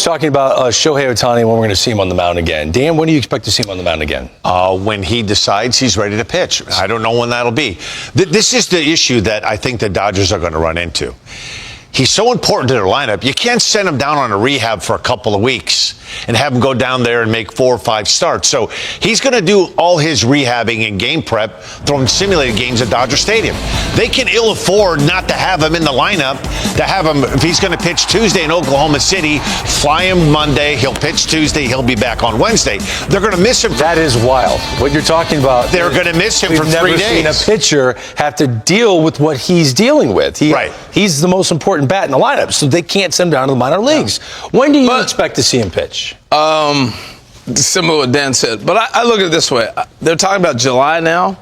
talking about Shohei Ohtani when we're going to see him on the mound again. Dan, when do you expect to see him on the mound again? When he decides he's ready to pitch. I don't know when that'll be. This is the issue that I think the Dodgers are going to run into. He's so important to their lineup. You can't send him down on a rehab for a couple of weeks and have him go down there and make 4 or 5 starts. So he's going to do all his rehabbing and game prep throwing simulated games at Dodger Stadium. They can ill afford not to have him in the lineup, to have him, if he's going to pitch Tuesday in Oklahoma City, fly him Monday, he'll pitch Tuesday, he'll be back on Wednesday. They're going to miss him. That is wild. What you're talking about. They're going to miss him for 3 days. We've never seen a pitcher have to deal with what he's dealing with. Right. He's the most important bat in the lineup, so they can't send him down to the minor leagues. When do you expect to see him pitch? Similar to what Dan said. But I look at it this way. They're talking about July now.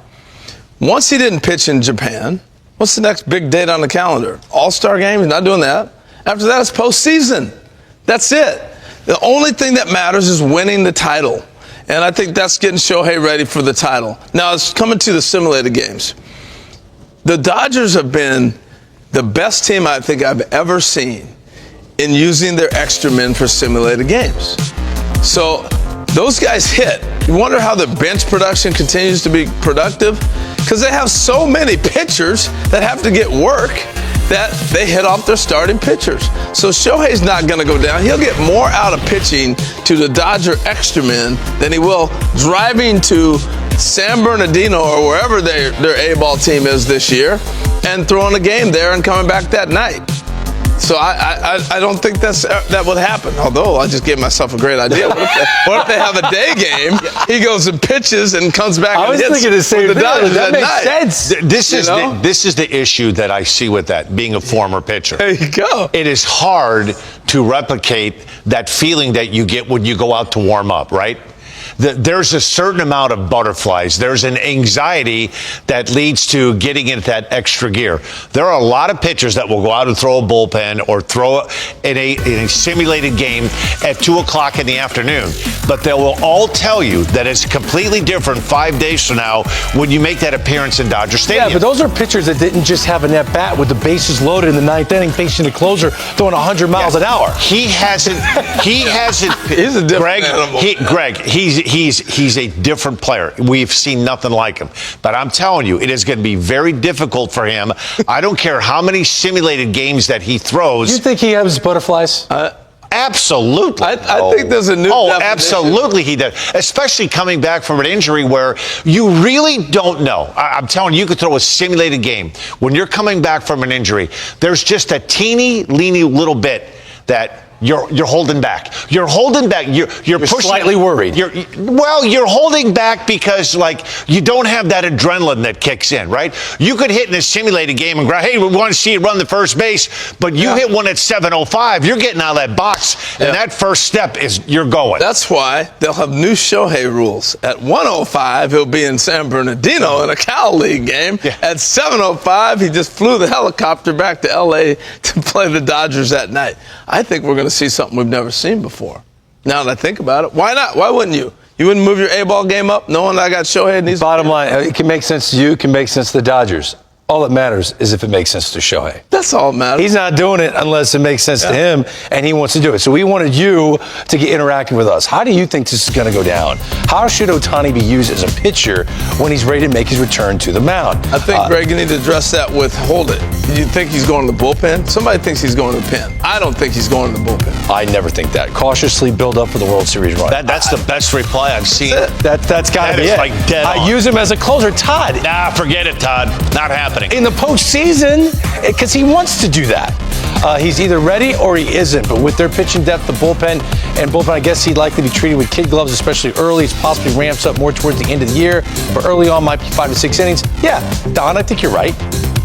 Once he didn't pitch in Japan, what's the next big date on the calendar? All-Star game? He's not doing that. After that, it's postseason. That's it. The only thing that matters is winning the title. And I think that's getting Shohei ready for the title. Now, it's coming to the simulated games. The Dodgers have been the best team I think I've ever seen in using their extra men for simulated games. So those guys hit. You wonder how the bench production continues to be productive? Because they have so many pitchers that have to get work that they hit off their starting pitchers. So Shohei's not going to go down. He'll get more out of pitching to the Dodger extra men than he will driving to San Bernardino or wherever their A-ball team is this year and throwing a game there and coming back that night. So I don't think that would happen. Although I just gave myself a great idea. What if they have a day game? He goes and pitches and comes back. I was and hits thinking the same thing. That makes sense. This is the issue that I see with that, being a former pitcher. There you go. It is hard to replicate that feeling that you get when you go out to warm up, right? There's a certain amount of butterflies. There's an anxiety that leads to getting into that extra gear. There are a lot of pitchers that will go out and throw a bullpen or throw in a simulated game at 2 o'clock in the afternoon. But they will all tell you that it's completely different 5 days from now when you make that appearance in Dodger Stadium. Yeah, but those are pitchers that didn't just have an at-bat with the bases loaded in the 9th inning, facing the closer, throwing 100 miles an hour. He hasn't. He's a different animal. Greg, he's a different player. We've seen nothing like him. But I'm telling you, it is going to be very difficult for him. I don't care how many simulated games that he throws. You think he has butterflies? Absolutely. I think there's a new definition. Absolutely he does. Especially coming back from an injury where you really don't know. I'm telling you, you could throw a simulated game. When you're coming back from an injury, there's just a teeny little bit that you're holding back. You're holding back. You're pushing. Slightly worried. You're holding back because, like, you don't have that adrenaline that kicks in, right? You could hit in a simulated game and go, hey, we want to see you run the first base, but you hit one at 7:05. You're getting out of that box, and that first step is you're going. That's why they'll have new Shohei rules. At 1:05, he'll be in San Bernardino in a Cal League game. Yeah. At 7:05, he just flew the helicopter back to L.A. to play the Dodgers that night. I think we're going to see something we've never seen before. Now that I think about it, why not? Why wouldn't you? You wouldn't move your A-ball game up knowing I got Shohei in these. Bottom line, it can make sense to you, it can make sense to the Dodgers. All that matters is if it makes sense to Shohei. That's all that matters. He's not doing it unless it makes sense to him, and he wants to do it. So we wanted you to get interacting with us. How do you think this is going to go down? How should Ohtani be used as a pitcher when he's ready to make his return to the mound? I think, Greg, you need to address that with hold it. You think he's going to the bullpen? Somebody thinks he's going to the pen. I don't think he's going to the bullpen. I never think that. Cautiously build up for the World Series run. That's the best reply I've seen. That's got to be it. Like dead on. I use him as a closer. Todd. Nah, forget it, Todd. Not happening. In the postseason, because he wants to do that. He's either ready or he isn't. But with their pitching depth, the bullpen, I guess he'd likely be treated with kid gloves, especially early. It possibly ramps up more towards the end of the year. But early on, might be 5 to 6 innings. Yeah, Don, I think you're right.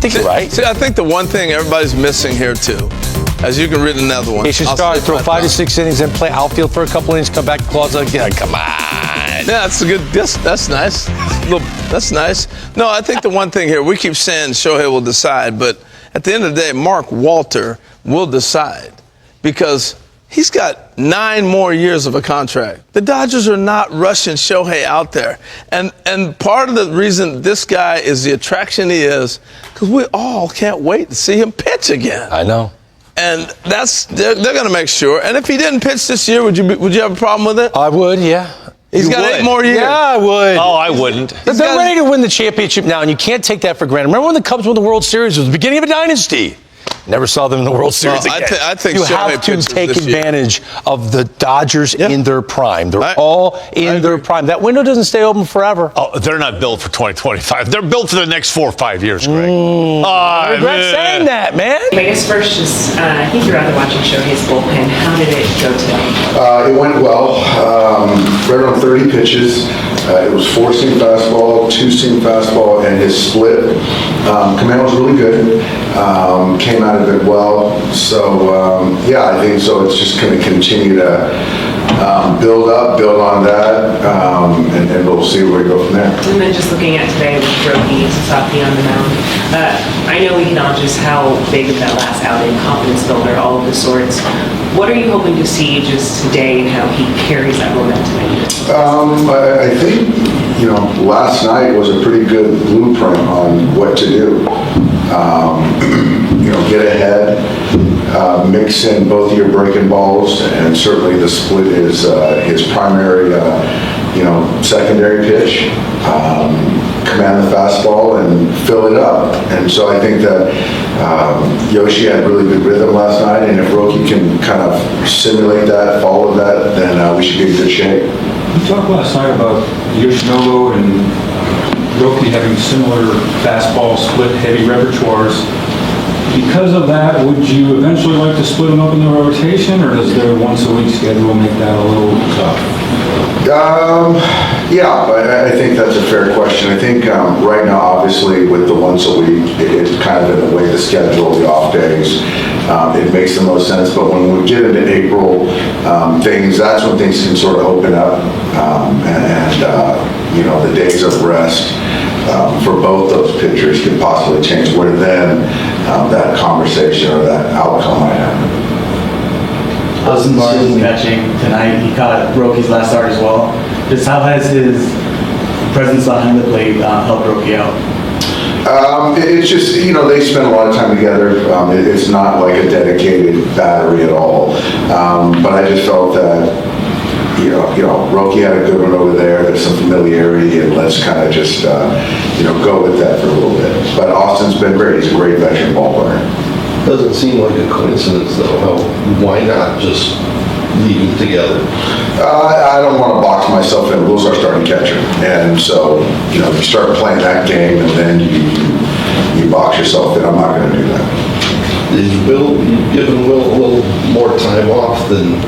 See, I think the one thing everybody's missing here, too, as you can read another one. He should start, throw 5 to 6 innings, then play outfield for a couple innings, come back to claws again. Come on. Yeah, that's a good. That's nice. That's nice. No, I think the one thing here, we keep saying Shohei will decide, but at the end of the day, Mark Walter will decide because he's got 9 more years of a contract. The Dodgers are not rushing Shohei out there. And part of the reason this guy is the attraction he is, because we all can't wait to see him pitch again. I know. And they're going to make sure. And if he didn't pitch this year, would you have a problem with it? I would, yeah. He's got 8 more years. Yeah, I would. Oh, I wouldn't. They're ready to win the championship now, and you can't take that for granted. Remember when the Cubs won the World Series? It was the beginning of a dynasty. Never saw them in the World Series again. I think you Shohei have to pitches take this year. advantage of the Dodgers in their prime. They're all in their prime. That window doesn't stay open forever. Oh, they're not built for 2025. They're built for the next 4 or 5 years, Greg. I regret saying that, man. I guess first, just I think you're out there watching Shohei's bullpen. How did it go today? It went well. Right on 30 pitches. It was 4-seam fastball, 2-seam fastball, and his split. Command was really good. Came out of it well. So, yeah, I think so. It's just going to continue to build on that, and we'll see where we go from there. And then just looking at today with Roki and Sasaki on the mound, I know we hit on just how big of that last outing, confidence builder, all of the sorts. What are you hoping to see just today and how he carries that momentum? I think, last night was a pretty good blueprint on what to do. Get ahead, mix in both of your breaking balls, and certainly the split is his primary, secondary pitch. Command the fastball and fill it up. And so I think that Yoshi had really good rhythm last night, and if Roki can kind of simulate that, follow that, then we should be in good shape. You talked last night about Yoshinobu and Roki having similar fastball split heavy repertoires. Because of that, would you eventually like to split them up in the rotation, or does their once-a-week schedule make that a little tough? Yeah, but I think that's a fair question. I think right now, obviously, with the once a week, it's kind of in the way the schedule, the off days, it makes the most sense. But when we get into April, that's when things can sort of open up, the days of rest for both those pitchers could possibly change, where then that conversation or that outcome might happen. Austin Barnes catching tonight. He caught Roki's last start as well. Just how has his presence behind the plate helped Roki out? It's just, they spend a lot of time together. It's not like a dedicated battery at all. But I just felt that, Roki had a good one over there. There's some familiarity, and let's kind of just, go with that for a little bit. But Austin's been great. He's a great veteran ball player. Doesn't seem like a coincidence, though. Why not just leave them together? I don't want to box myself in. Will's our starting catcher. And so, you start playing that game, and then you box yourself in. I'm not going to do that. Is Will, you've given Will a little more time off than